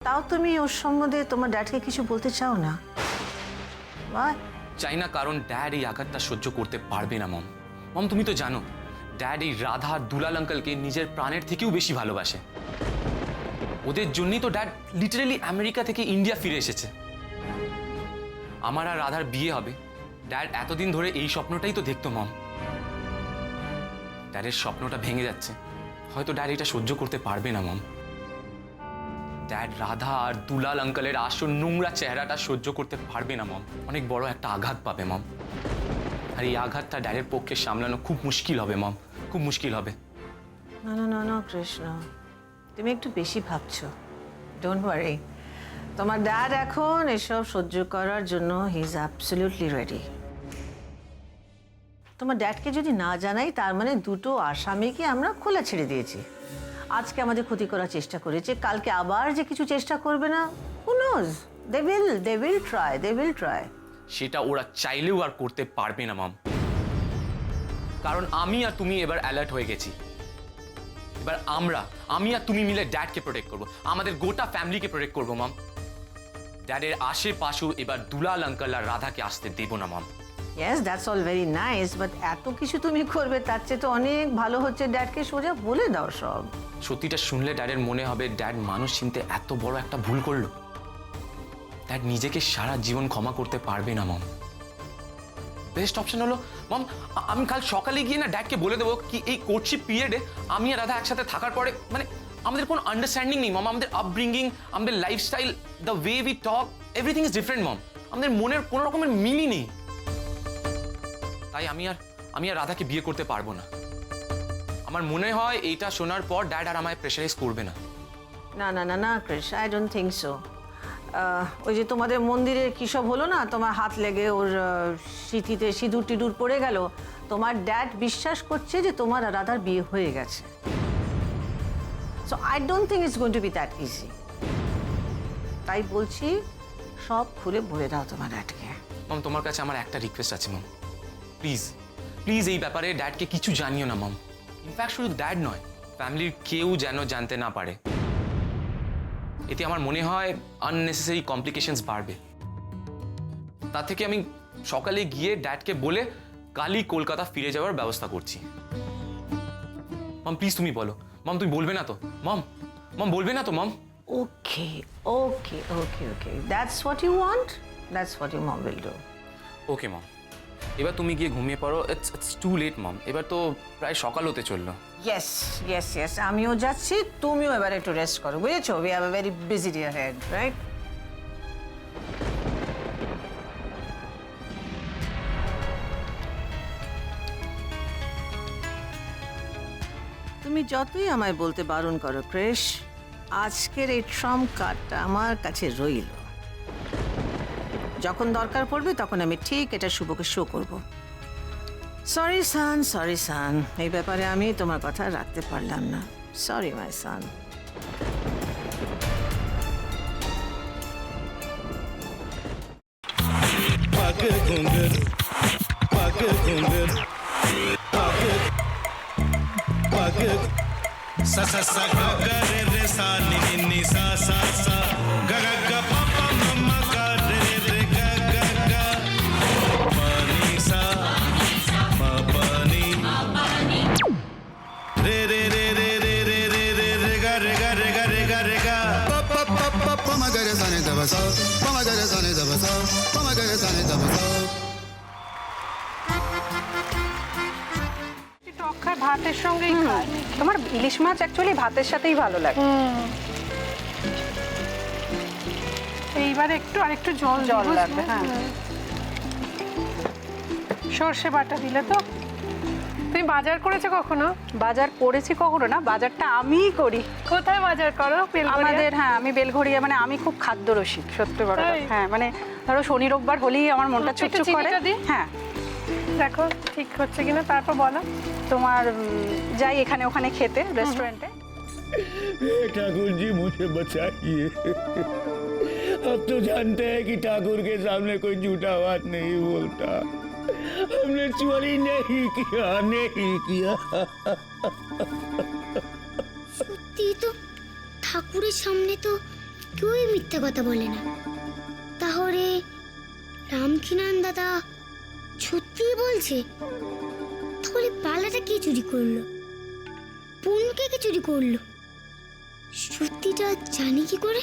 তাও তুমি ওর সম্বন্ধে তোমার ড্যাডকে কিছু বলতে চাও না? চাই না, কারণ ড্যাড এই আঘাতটা সহ্য করতে পারবে না মম। মম, তুমি তো জানো ড্যাড এই রাধা আর দুলাল আঙ্কেলকে নিজের প্রাণের থেকেও বেশি ভালোবাসে। ওদের জন্যই তো ড্যাড লিটারালি আমেরিকা থেকে ইন্ডিয়া ফিরে এসেছে। আমার আর রাধার বিয়ে হবে, ড্যাড এতদিন ধরে এই স্বপ্নটাই তো দেখতো মম। ড্যাডের স্বপ্নটা ভেঙে যাচ্ছে, হয়তো ড্যাড এটা সহ্য করতে পারবে না মম। ড্যাড রাধা আর দুলাল আঙ্কেলের আসল নোংরা চেহারাটা সহ্য করতে পারবে না মম। অনেক বড় একটা আঘাত পাবে মম, আর এই আঘাতটা ড্যাডের পক্ষে সামলানো খুব মুশকিল হবে মম, খুব মুশকিল হবে। না না না না কৃষ্ণ, তুমি একটু বেশি ভাবছো। ডোন্ট ওয়ারি, তোমার ড্যাড এখন এসব সহ্য করার জন্য হি ইজ অ্যাবসলিউটলি রেডি। তোমার ড্যাডকে যদি না জানাই তার মানে দুটো আসামিকে আমরা খোলা ছেড়ে দিয়েছি। আজকে আমাদের ক্ষতি করার চেষ্টা করেছে, কালকে আবার যে কিছু চেষ্টা করবে না, who knows, they will try. সেটা ওরা চাইলেও আর করতে পারবে না মম, কারণ আমি আর তুমি এবার অ্যালার্ট হয়ে গেছি। এবার আমি আর তুমি মিলে ড্যাডকে প্রোটেক্ট করবো, আমাদের গোটা ফ্যামিলিকে প্রোটেক্ট করবো মম। ড্যাডের আশেপাশেও এবার দুলাল আঙ্কেল আর রাধাকে আসতে দেবো না mom. Yes, that's all very nice, but এত কিছু তুমি করবে তার চেয়ে তো অনেক ভালো হচ্ছে ড্যাডকে সোজা বলে দাও সব। সত্যিটা শুনলে ড্যাডের মনে হবে ড্যাড মানুষ চিনতে এত বড় একটা ভুল করলো। ড্যাড নিজেকে সারা জীবন ক্ষমা করতে পারবে না মম। বেস্ট অপশন হলো মম, আমি কাল সকালে গিয়ে না ড্যাডকে বলে দেবো কি এই কোর্টশিপ পিরিয়ডে আমি আর রাধা একসাথে থাকার পরে মানে আমাদের কোনো আন্ডারস্ট্যান্ডিং নেই মম। আমাদের আপব্রিঙ্গিং, আমাদের lifestyle, the way we talk, everything is different mom. আমাদের মনের কোনো রকমের মিলই নেই। তাই আমি আর রাধাকে বিয়ে করতে পারবো না। আমার মনে হয় এইটা শোনার পর ড্যাড আর আমায় প্রেশারাইজ করবে না। না না না না Krish, I don't think so. ওই যে তোমাদের মন্দিরে কী সব হলো না, তোমার হাত লেগে ওর স্মৃতিতে সিঁদুর টিঁদুর পড়ে গেল, তোমার ড্যাড বিশ্বাস করছে যে তোমার আর রাধার বিয়ে হয়ে গেছে। So I don't think it's going to be that easy. তাই বলছি সব খুলে বলে দাও তোমার ড্যাডকে। মম, তোমার কাছে আমার একটা রিকোয়েস্ট আছে মম, প্লিজ প্লিজ এই ব্যাপারে ড্যাডকে কিছু জানিও না মম। ইনফ্যাক্ট শুধু ড্যাড নয়, ফ্যামিলির কেউ যেন জানতে না পারে। এতে আমার মনে হয় আননেসেসারি কমপ্লিকেশনস বাড়বে। তার থেকে আমি সকালে গিয়ে ড্যাডকে বলে কালই কলকাতা ফিরে যাওয়ার ব্যবস্থা করছি। মম প্লিজ তুমি বলো মম, তুমি বলবে না তো মম? মম বলবে না তো mom? Okay okay okay okay, that's what you want, that's what you mom will do. Okay mom, এবার তুমি গিয়ে ঘুমিয়ে পড়ো। ইটস টু লেট মম, এবার তো প্রায় সকাল হতে চললো। ইয়েস ইয়েস ইয়েস, আমিও যাচ্ছি, তুমিও এবার একটু রেস্ট করো, বুঝেছো? We have a very busy day ahead, right? তুমি যতই আমায় বলতে বারণ করো ক্রেশ, আজকের এই ট্রাম্প কার্ডটা আমার কাছে রইল। যখন দরকার পড়বে তখন আমি ঠিক এটা শুভকে শো করব। সরি সান, এই ব্যাপারে আমি তোমার কথা রাখতে পারলাম না। Sorry my son. sa sa sa ga ga re re sa ni ni ni sa sa sa ga ga ga pa pa ma ma ga re re ga ga ga pa ni sa ma pa ni re re re re re re re re re ga re ga re ga re ga re ga pa pa pa pa pa ma ga re sa ni da ba sa pa ma ga re sa ni da ba sa pa ma ga re sa ni da ba sa ভাতের সঙ্গেই খায়। তোমার ইলিশ মাছ actually ভাতের সাথেই ভালো লাগে। এইবার আরেকটু জল লাগবে। হ্যাঁ, সর্ষে বাটা দিলে তো। তুমি বাজার করেছো কখনো? বাজার করেছি কখনো না, বাজারটা আমিই করি। কোথায় বাজার করো? আমাদের, হ্যাঁ, আমি বেলঘড়িয়া, মানে আমি খুব খাদ্য রসিক, সত্যি বড়। হ্যাঁ, মানে ধরো শনি রোববার হলেই আমার মনটা চুপচুপ করে। হ্যাঁ, দেখো ঠিক হচ্ছে কিনা, তারপর বলো। তোমার যাই এখানে ওখানে খেতে रेस्टोरेंट है। ठाकुर जी मुझे बचाइए, अब तो जानते हैं कि ठाकुर के सामने कोई झूठा बात नहीं बोलता। हमने चोरी नहीं किया। সত্যি তো ঠাকুরের সামনে তো কেউই মিথ্যা কথা বলে না। তাহলে রামকিনান দাদা সত্যিই বলছে? তাহলে পালাটা কে চুরি করলো? পুনকে কে চুরি করলো? সত্যিটা জানি কি করে?